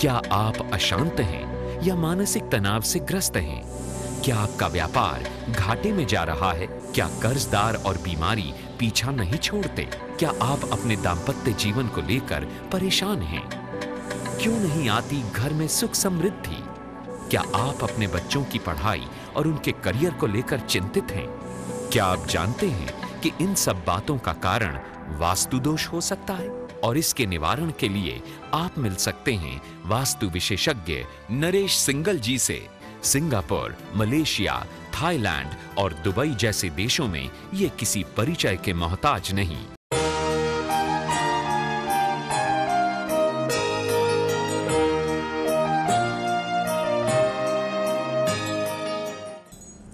क्या आप अशांत हैं या मानसिक तनाव से ग्रस्त हैं? क्या आपका व्यापार घाटे में जा रहा है? क्या कर्जदार और बीमारी पीछा नहीं छोड़ते? क्या आप अपने दाम्पत्य जीवन को लेकर परेशान हैं? क्यों नहीं आती घर में सुख समृद्धि? क्या आप अपने बच्चों की पढ़ाई और उनके करियर को लेकर चिंतित हैं? क्या आप जानते हैं कि इन सब बातों का कारण वास्तु दोष हो सकता है? और इसके निवारण के लिए आप मिल सकते हैं वास्तु विशेषज्ञ नरेश सिंगल जी से। सिंगापुर, मलेशिया, थाईलैंड और दुबई जैसे देशों में ये किसी परिचय के मोहताज नहीं।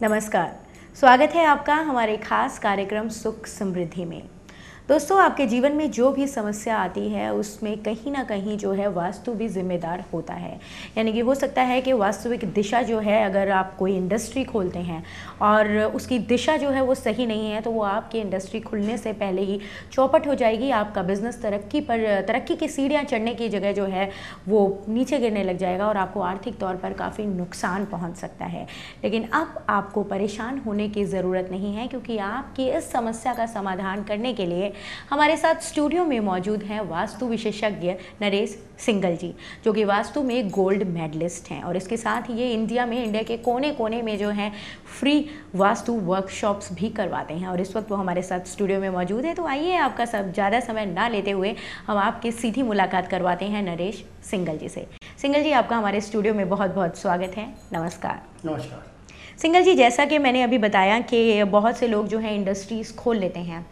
नमस्कार, स्वागत है आपका हमारे खास कार्यक्रम सुख समृद्धि में। दोस्तों, आपके जीवन में जो भी समस्या आती है उसमें कहीं ना कहीं जो है वास्तु भी जिम्मेदार होता है। यानी कि हो सकता है कि वास्तविक दिशा जो है, अगर आप कोई इंडस्ट्री खोलते हैं और उसकी दिशा जो है वो सही नहीं है तो वो आपकी इंडस्ट्री खुलने से पहले ही चौपट हो जाएगी। आपका बिजनेस तरक्की की सीढ़ियाँ चढ़ने की जगह जो है वो नीचे गिरने लग जाएगा और आपको आर्थिक तौर पर काफ़ी नुकसान पहुँच सकता है। लेकिन अब आपको परेशान होने की ज़रूरत नहीं है, क्योंकि आपकी इस समस्या का समाधान करने के लिए हमारे साथ स्टूडियो में मौजूद हैं वास्तु विशेषज्ञ नरेश सिंगल जी, जो कि वास्तु में गोल्ड मेडलिस्ट हैं। और इसके साथ ही ये इंडिया के कोने कोने में जो है फ्री वास्तु वर्कशॉप्स भी करवाते हैं। और इस वक्त वो हमारे साथ स्टूडियो में मौजूद है। तो आइए, आपका सब ज़्यादा समय ना लेते हुए हम आपकी सीधी मुलाकात करवाते हैं नरेश सिंगल जी से। सिंगल जी, आपका हमारे स्टूडियो में बहुत बहुत स्वागत है। नमस्कार। नमस्कार। सिंगल जी, जैसा कि मैंने अभी बताया कि बहुत से लोग जो है इंडस्ट्रीज़ खोल लेते हैं,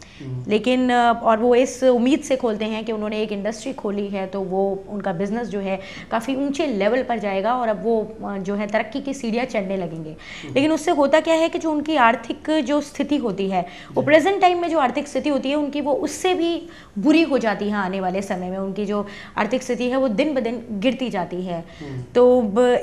लेकिन और वो इस उम्मीद से खोलते हैं कि उन्होंने एक इंडस्ट्री खोली है तो वो उनका बिजनेस जो है काफ़ी ऊंचे लेवल पर जाएगा और अब वो जो है तरक्की की सीढ़ियाँ चढ़ने लगेंगे। लेकिन उससे होता क्या है कि जो उनकी आर्थिक जो स्थिति होती है, वो प्रेजेंट टाइम में जो आर्थिक स्थिति होती है उनकी, वो उससे भी बुरी हो जाती है। आने वाले समय में उनकी जो आर्थिक स्थिति है वो दिन ब दिन गिरती जाती है। तो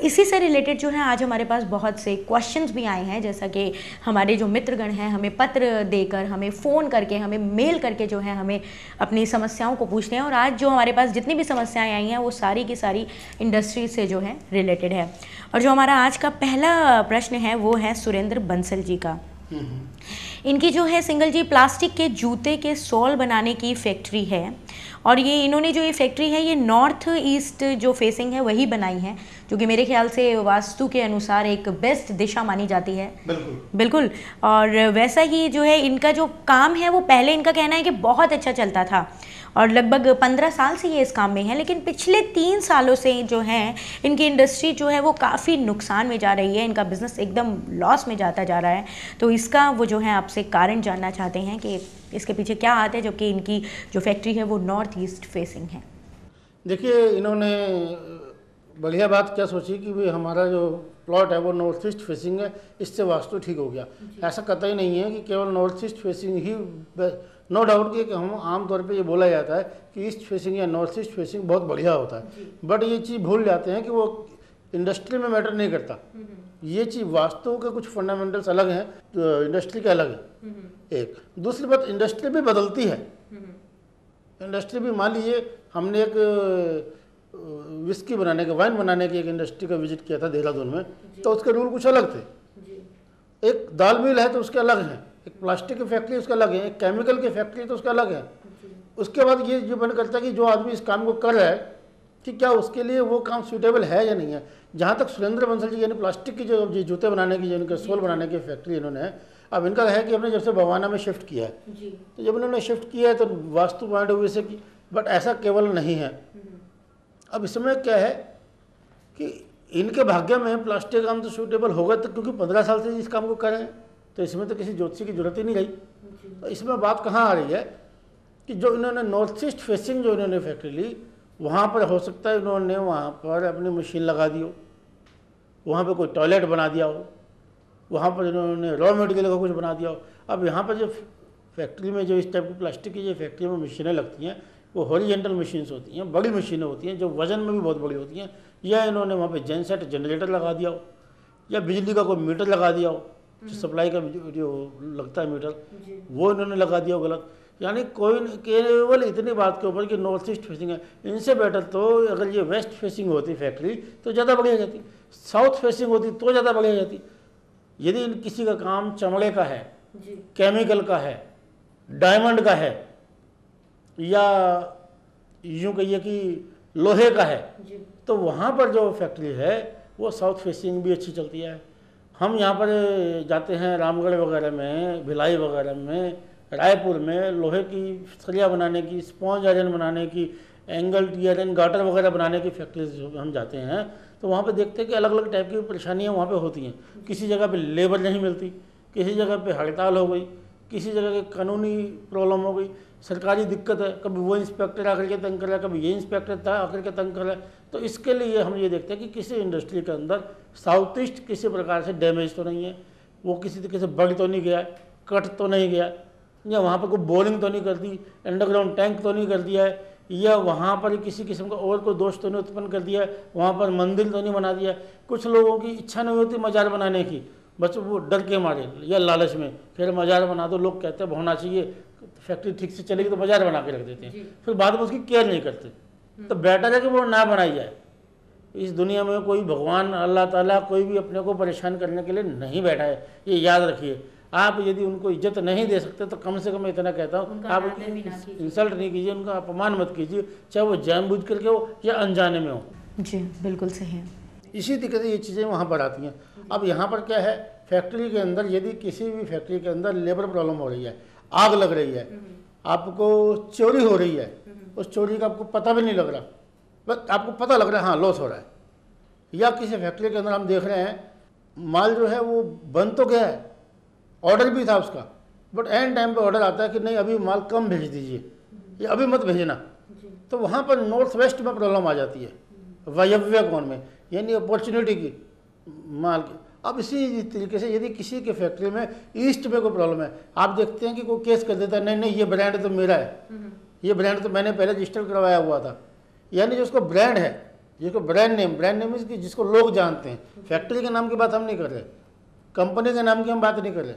इसी से रिलेटेड जो है आज हमारे पास बहुत से क्वेश्चंस भी आए हैं, जैसा कि हमारे जो मित्रगण हैं हमें पत्र देकर, हमें फ़ोन करके, हमें मेल करके जो है हमें अपनी समस्याओं को पूछते हैं। और आज जो हमारे पास जितनी भी समस्याएं आई हैं वो सारी की सारी इंडस्ट्री से जो है रिलेटेड है। और जो हमारा आज का पहला प्रश्न है वो है सुरेंद्र बंसल जी का। इनकी जो है सिंगल जी प्लास्टिक के जूते के सोल बनाने की फैक्ट्री है, और ये इन्होंने जो ये फैक्ट्री है ये नॉर्थ ईस्ट जो फेसिंग है वही बनाई है, जो कि मेरे ख्याल से वास्तु के अनुसार एक बेस्ट दिशा मानी जाती है। बिल्कुल। और वैसा ही जो है इनका जो काम है वो पहले इनका कहना है कि बहुत अच्छा चलता था और लगभग 15 साल से ये इस काम में है। लेकिन पिछले 3 सालों से जो है इनकी इंडस्ट्री जो है वो काफ़ी नुकसान में जा रही है, इनका बिजनेस एकदम लॉस में जाता जा रहा है। तो इसका वो जो है आपसे कारण जानना चाहते हैं कि इसके पीछे क्या हाथ है, जबकि इनकी जो फैक्ट्री है वो नॉर्थ ईस्ट फेसिंग है। देखिए, इन्होंने बढ़िया बात क्या सोची कि भाई हमारा जो प्लॉट है वो नॉर्थ ईस्ट फेसिंग है, इससे वास्तु ठीक हो गया। ऐसा कतई नहीं है कि केवल नॉर्थ ईस्ट फेसिंग ही, नो डाउट कि हम आमतौर पे ये बोला जाता है कि ईस्ट फेसिंग या नॉर्थ ईस्ट फेसिंग बहुत बढ़िया होता है, बट ये चीज़ भूल जाते हैं कि वो इंडस्ट्री में मैटर नहीं करता। ये चीज़ वास्तु के कुछ फंडामेंटल्स अलग हैं, तो इंडस्ट्री के अलग है। एक दूसरी बात, इंडस्ट्री भी बदलती है। इंडस्ट्री भी, मान लीजिए हमने एक विस्की बनाने के, वाइन बनाने की एक इंडस्ट्री का विजिट किया था देहरादून में, तो उसके रूल कुछ अलग थे। एक दाल मिल है तो उसके अलग हैं, एक प्लास्टिक की फैक्ट्री उसका अलग है, एक केमिकल की फैक्ट्री तो उसका अलग है। उसके बाद ये डिपेंड करता है कि जो आदमी इस काम को कर रहा है कि क्या उसके लिए वो काम सूटेबल है या नहीं है। जहाँ तक सुरेंद्र बंसल जी, यानी प्लास्टिक की जो जूते बनाने की, जो इनके सोल बनाने की फैक्ट्री इन्होंने, अब इनका है कि हमने जब से भवाना में शिफ्ट किया है, तो जब इन्होंने शिफ्ट किया है तो वास्तु पॉइंट ऑफ व्यू से की, बट ऐसा केवल नहीं है। अब इसमें क्या है कि इनके भाग्य में प्लास्टिक काम तो सूटेबल होगा, तो क्योंकि 15 साल से इस काम को कर रहे हैं, तो इसमें तो किसी ज्योतिषी की जरूरत ही नहीं रही। तो इसमें बात कहाँ आ रही है कि जो इन्होंने नॉर्थ ईस्ट फेसिंग जो इन्होंने फैक्ट्री ली, वहाँ पर हो सकता है इन्होंने वहाँ पर अपनी मशीन लगा दी हो, वहाँ पर कोई टॉयलेट बना दिया हो, वहाँ पर इन्होंने रॉ मटेरियल का कुछ बना दिया हो। अब यहाँ पर जो फैक्ट्री में जो इस टाइप की प्लास्टिक की जो फैक्ट्री में मशीनें लगती हैं वो हॉरिजॉन्टल मशीन्स होती हैं, बड़ी मशीनें होती हैं जो वजन में भी बहुत बड़ी होती हैं। या इन्होंने वहाँ पे जेनसेट जनरेटर लगा दिया हो, या बिजली का कोई मीटर लगा दिया हो, जो सप्लाई का जो लगता है मीटर, वो इन्होंने लगा दिया हो गलत। यानी कोई केवल इतनी बात के ऊपर कि नॉर्थ ईस्ट फेसिंग है, इनसे बेटर तो अगर ये वेस्ट फेसिंग होती फैक्ट्री तो ज़्यादा बढ़िया जाती, साउथ फेसिंग होती तो ज़्यादा बढ़िया जाती। यदि किसी का काम चमड़े का है, केमिकल का है, डायमंड का है, या यूँ कहिए कि लोहे का है, तो वहाँ पर जो फैक्ट्री है वो साउथ फेसिंग भी अच्छी चलती है। हम यहाँ पर जाते हैं रामगढ़ वगैरह में, भिलाई वगैरह में, रायपुर में लोहे की सरिया बनाने की, स्पॉन्ज आयरन बनाने की, एंगल आयरन गाटर वगैरह बनाने की फैक्ट्रीज हम जाते हैं तो वहाँ पे देखते हैं कि अलग अलग टाइप की परेशानियाँ वहाँ पे होती हैं। किसी जगह पे लेबर नहीं मिलती, किसी जगह पे हड़ताल हो गई, किसी जगह की कानूनी प्रॉब्लम हो गई, सरकारी दिक्कत है, कभी वो इंस्पेक्टर आकर के तंग कर रहा है, कभी ये इंस्पेक्टर था आकर के तंग कर रहा है। तो इसके लिए हम ये देखते हैं कि किसी इंडस्ट्री के अंदर साउथ ईस्ट किसी प्रकार से डैमेज तो नहीं है, वो किसी तरीके से बढ़ तो नहीं गया, कट तो नहीं गया, या वहाँ पर कोई बोरिंग तो नहीं कर दी, अंडरग्राउंड टैंक तो नहीं कर दिया है, या वहाँ पर किसी किस्म का और कोई दोष तो नहीं उत्पन्न कर दिया है, वहाँ पर मंदिर तो नहीं बना दिया। कुछ लोगों की इच्छा नहीं होती मजार बनाने की, बस वो डर के मारे या लालच में फिर मजार बना दो, लोग कहते हैं होना चाहिए, फैक्ट्री ठीक से चलेगी तो मजार बना के रख देते हैं, फिर बाद में उसकी केयर नहीं करते। तो बेटर है कि वो ना बनाई जाए। इस दुनिया में कोई भगवान अल्लाह ताला कोई भी अपने को परेशान करने के लिए नहीं बैठा है, ये याद रखिए। आप यदि उनको इज्जत नहीं दे सकते तो कम से कम इतना कहता हूँ आप इंसल्ट नहीं कीजिए, उनका अपमान मत कीजिए, चाहे वो जानबूझ करके हो या अनजाने में हो। जी बिल्कुल सही है। इसी तरीके से ये चीज़ें वहाँ पर आती हैं। अब यहाँ पर क्या है, फैक्ट्री के अंदर यदि किसी भी फैक्ट्री के अंदर लेबर प्रॉब्लम हो रही है, आग लग रही है, आपको चोरी हो रही है, उस चोरी का आपको पता भी नहीं लग रहा, बस आपको पता लग रहा है हाँ लॉस हो रहा है, या किसी फैक्ट्री के अंदर हम देख रहे हैं माल जो है वो बन तो गया है, ऑर्डर भी था उसका, बट एंड टाइम पे ऑर्डर आता है कि नहीं अभी माल कम भेज दीजिए या अभी मत भेजना, तो वहाँ पर नॉर्थ वेस्ट में प्रॉब्लम आ जाती है, वायव्य कोण में, यानी अपॉर्चुनिटी की माल की। अब इसी तरीके से यदि किसी के फैक्ट्री में ईस्ट में कोई प्रॉब्लम है, आप देखते हैं कि कोई केस कर देता है, नहीं नहीं ये ब्रांड तो मेरा है, ये ब्रांड तो मैंने पहले रजिस्टर करवाया हुआ था, यानी जो उसको ब्रांड है, जिसको ब्रांड नेम इसकी जिसको लोग जानते हैं, फैक्ट्री के नाम की बात हम नहीं कर रहे, कंपनी के नाम की हम बात नहीं कर रहे।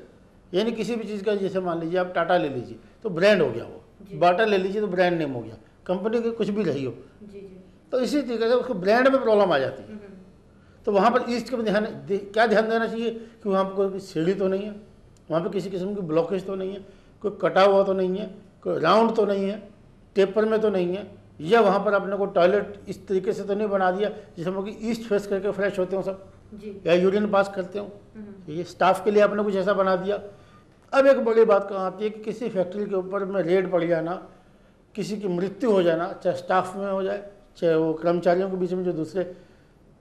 यानी किसी भी चीज़ का, जैसे मान लीजिए आप टाटा ले लीजिए तो ब्रांड हो गया, वो बाटा ले लीजिए तो ब्रांड नेम हो गया, कंपनी की कुछ भी रही हो, तो इसी तरीके से उसको ब्रांड में प्रॉब्लम आ जाती है। तो वहाँ पर ईस्ट का क्या ध्यान देना चाहिए कि वहाँ पर कोई सीढ़ी तो नहीं है, वहाँ पर किसी किस्म की ब्लॉकेज तो नहीं है, कोई कटा हुआ तो नहीं है, कोई राउंड तो नहीं है, टेपर में तो नहीं है, या वहाँ पर आपने को टॉयलेट इस तरीके से तो नहीं बना दिया जिसमें हम कि ईस्ट फेस करके फ्रेश होते हो सब, या यूरिन पास करते हो, ये स्टाफ के लिए आपने कुछ ऐसा बना दिया। अब एक बड़ी बात कहाँ आती है कि किसी फैक्ट्री के ऊपर में रेड पड़ जाना, किसी की मृत्यु हो जाना, चाहे स्टाफ में हो जाए, चाहे वो कर्मचारियों के बीच में जो दूसरे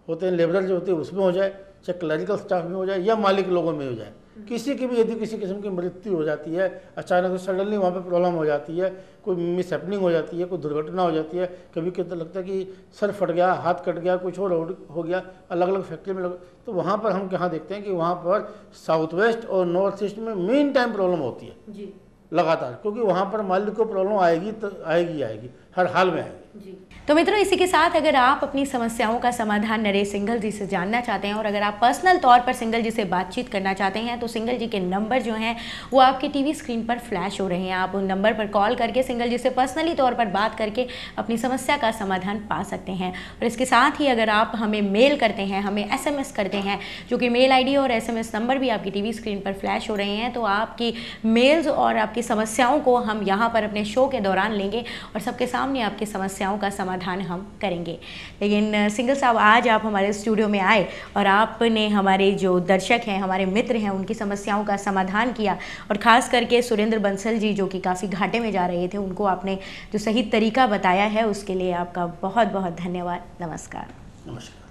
होते हैं लेबर जो होते हैं उसमें हो जाए, चाहे क्लरिकल स्टाफ में हो जाए या मालिक लोगों में हो जाए, किसी की भी यदि किसी किस्म की मृत्यु हो जाती है, अचानक से सडनली वहाँ पे प्रॉब्लम हो जाती है, कोई मिसहैपनिंग हो जाती है, कोई दुर्घटना हो जाती है, कभी कभी तो लगता है कि सर फट गया, हाथ कट गया, कुछ और हो गया, अलग अलग फैक्ट्री में तो वहाँ पर हम कहाँ देखते हैं कि वहाँ पर साउथ वेस्ट और नॉर्थ ईस्ट में मेन टाइम प्रॉब्लम होती है जी लगातार, क्योंकि वहाँ पर मालिक को प्रॉब्लम आएगी तो आएगी हर हाल में आएगी जी। तो मित्रों, इसी के साथ अगर आप अपनी समस्याओं का समाधान नरेश सिंघल जी से जानना चाहते हैं और अगर आप पर्सनल तौर पर सिंघल जी से बातचीत करना चाहते हैं तो सिंघल जी के नंबर जो हैं वो आपकी टीवी स्क्रीन पर फ्लैश हो रहे हैं। आप उन नंबर पर कॉल करके सिंघल जी से पर्सनली तौर पर बात करके अपनी समस्या का समाधान पा सकते हैं। और इसके साथ ही अगर आप हमें मेल करते हैं, हमें SMS करते हैं, जो कि मेल ID और SMS नंबर भी आपकी टीवी स्क्रीन पर फ्लैश हो रहे हैं, तो आपकी मेल्स और आपकी समस्याओं को हम यहाँ पर अपने शो के दौरान लेंगे और सबके सामने आपकी समस्याओं का समाधान हम करेंगे। लेकिन सिंघल साहब, आज आप हमारे स्टूडियो में आए और आपने हमारे जो दर्शक हैं, हमारे मित्र हैं, उनकी समस्याओं का समाधान किया और ख़ास करके सुरेंद्र बंसल जी जो कि काफ़ी घाटे में जा रहे थे, उनको आपने जो सही तरीका बताया है उसके लिए आपका बहुत बहुत धन्यवाद। नमस्कार। नमस्कार।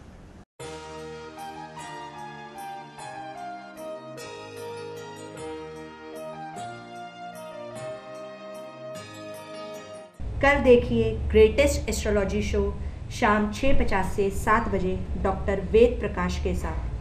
कल देखिए ग्रेटेस्ट एस्ट्रोलॉजी शो शाम 6:50 से 7 बजे डॉक्टर वेद प्रकाश के साथ।